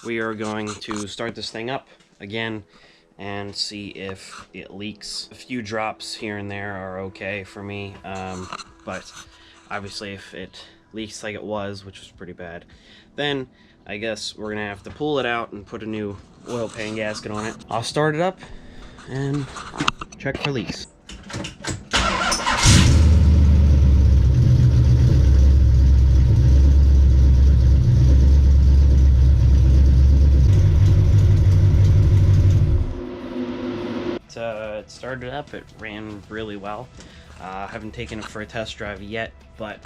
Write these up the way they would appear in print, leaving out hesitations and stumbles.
we are going to start this thing up again and see if it leaks. A few drops here and there are okay for me, but obviously if it leaks like it was, which was pretty bad, then I guess we're gonna have to pull it out and put a new oil pan gasket on it. I'll start it up and check for leaks. It started up, it ran really well. I haven't taken it for a test drive yet, but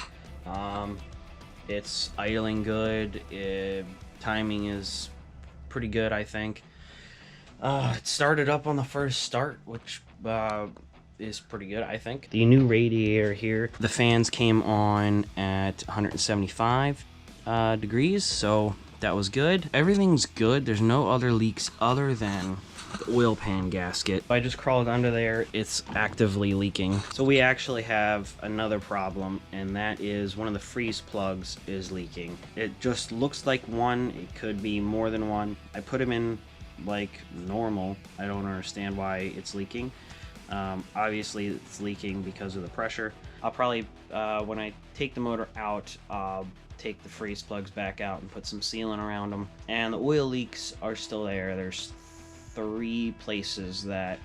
it's idling good. Timing is pretty good, I think. It started up on the first start, which is pretty good, I think. The new radiator here, the fans came on at 175 degrees, so that was good. Everything's good. There's no other leaks other than the oil pan gasket. I just crawled under there, it's actively leaking. So we actually have another problem, and that is one of the freeze plugs is leaking. It just looks like one, it could be more than one. I put them in like normal. I don't understand why it's leaking. Obviously it's leaking because of the pressure. I'll probably, when I take the motor out, I'll take the freeze plugs back out and put some sealant around them. And the oil leaks are still there. There's 3 places that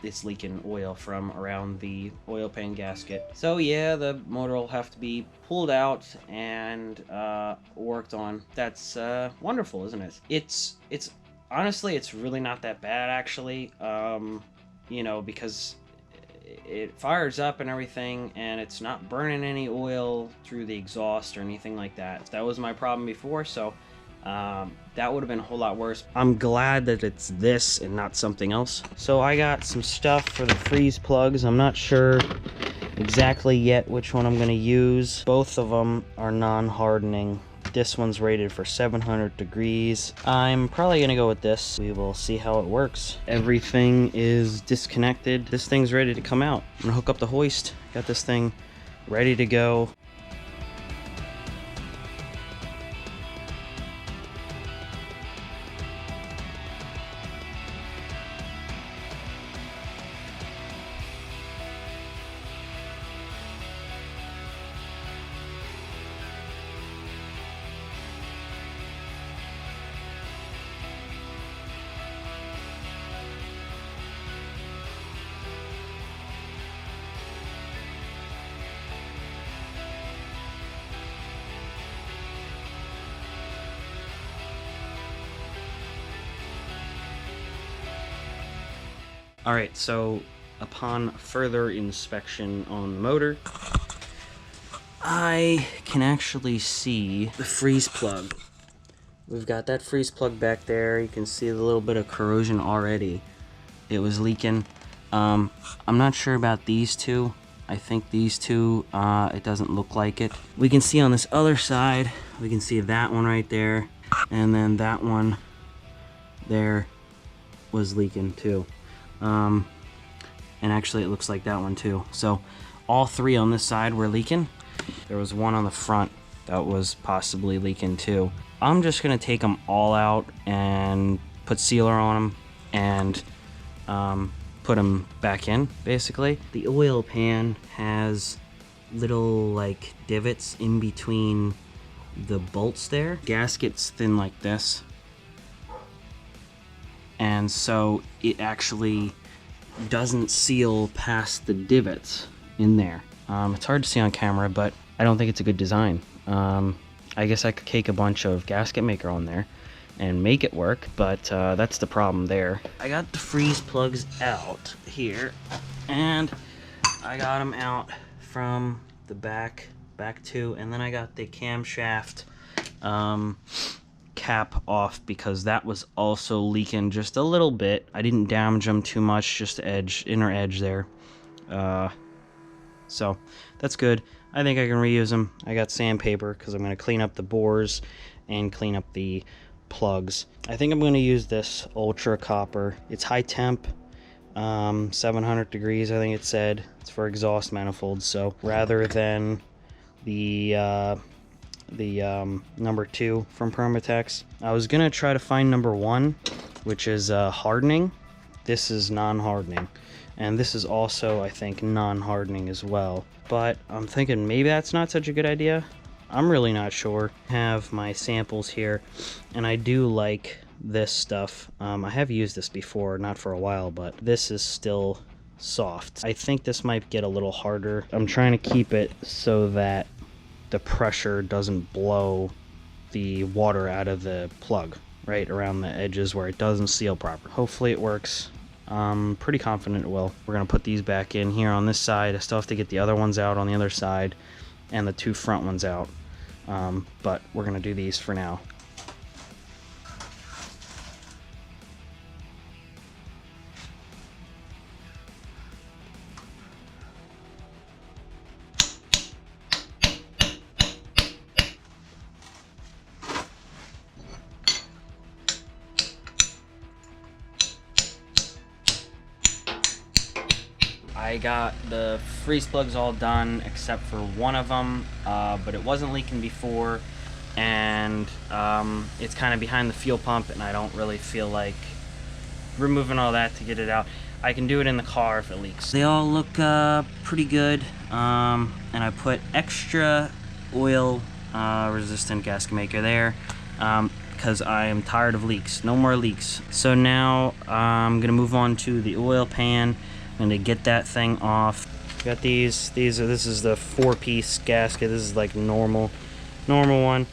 it's leaking oil from around the oil pan gasket. So yeah, the motor will have to be pulled out and worked on. That's wonderful, isn't it? It's honestly, it's really not that bad, actually. You know, because it fires up and everything, and it's not burning any oil through the exhaust or anything like that. That was my problem before, so that would have been a whole lot worse. I'm glad that it's this and not something else. So I got some stuff for the freeze plugs. I'm not sure exactly yet which one I'm going to use. Both of them are non-hardening. This one's rated for 700 degrees. I'm probably going to go with this. We will see how it works. Everything is disconnected. This thing's ready to come out. I'm going to hook up the hoist. Got this thing ready to go. Alright, so upon further inspection on the motor, I can actually see the freeze plug. We've got that freeze plug back there. You can see a little bit of corrosion already. It was leaking. I'm not sure about these two. I think these two, it doesn't look like it. We can see on this other side, we can see that one right there, and then that one there was leaking too. And actually it looks like that one too. So all 3 on this side were leaking. There was one on the front that was possibly leaking too. I'm just gonna take them all out and put sealer on them and put them back in, basically. The oil pan has little like divots in between the bolts there. Gasket's thin like this, and so it actually doesn't seal past the divots in there. It's hard to see on camera, but I don't think it's a good design. I guess I could cake a bunch of gasket maker on there and make it work, but that's the problem there. I got the freeze plugs out here, and I got them out from the back too, and then I got the camshaft cap off because that was also leaking just a little bit. I didn't damage them too much, just the inner edge there. So that's good. I think I can reuse them. I got sandpaper because I'm going to clean up the bores and clean up the plugs. I think I'm going to use this ultra copper. It's high temp, 700 degrees I think it said. It's for exhaust manifolds, so rather than the the number 2 from Permatex. I was gonna try to find number 1, which is hardening. This is non-hardening, and this is also, I think, non-hardening as well. But I'm thinking maybe that's not such a good idea. I'm really not sure. I have my samples here, and I do like this stuff. I have used this before, not for a while, but this is still soft. I think this might get a little harder. I'm trying to keep it so that the pressure doesn't blow the water out of the plug right around the edges where it doesn't seal properly. Hopefully it works. I'm pretty confident it will. We're gonna put these back in here on this side. I still have to get the other ones out on the other side and the 2 front ones out, but we're gonna do these for now. I got the freeze plugs all done except for one of them, but it wasn't leaking before, and it's kind of behind the fuel pump, and I don't really feel like removing all that to get it out. I can do it in the car if it leaks. They all look pretty good, and I put extra oil resistant gasket maker there because I am tired of leaks. No more leaks. So now I'm gonna move on to the oil pan and to get that thing off. Got these are, this is the 4-piece gasket. This is like normal one.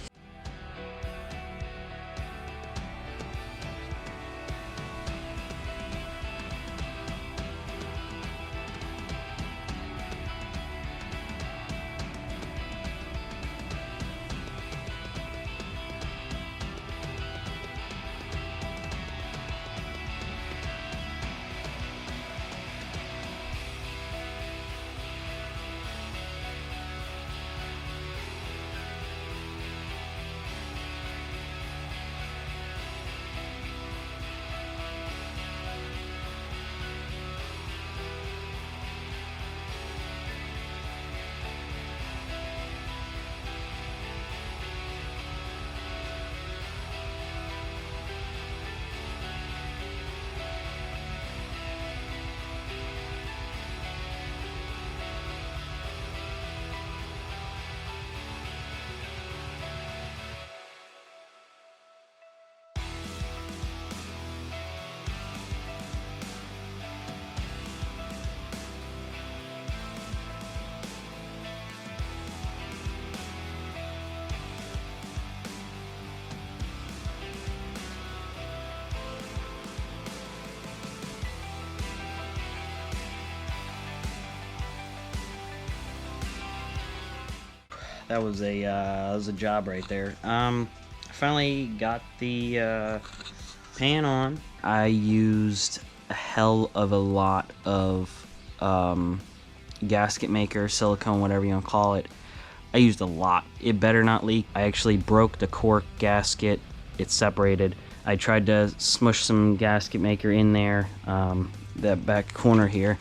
That was a job right there. I finally got the pan on. I used a hell of a lot of gasket maker, silicone, whatever you want to call it. I used a lot. It better not leak. I actually broke the cork gasket. It separated. I tried to smush some gasket maker in there, that back corner here.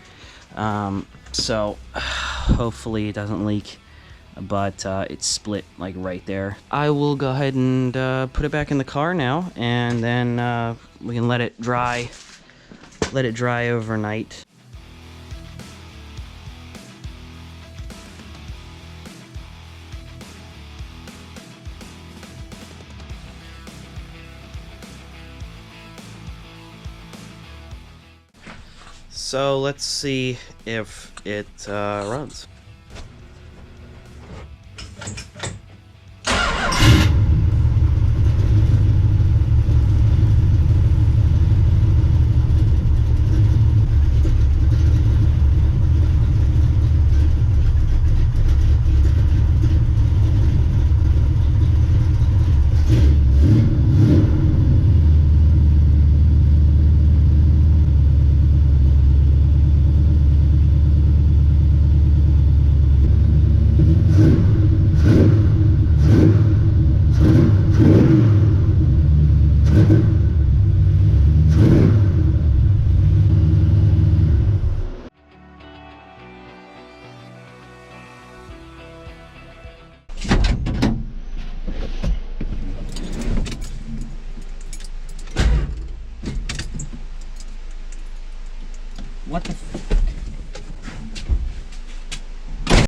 So hopefully it doesn't leak. But it's split like right there. I will go ahead and put it back in the car now, and then we can let it dry overnight. So let's see if it runs. What the?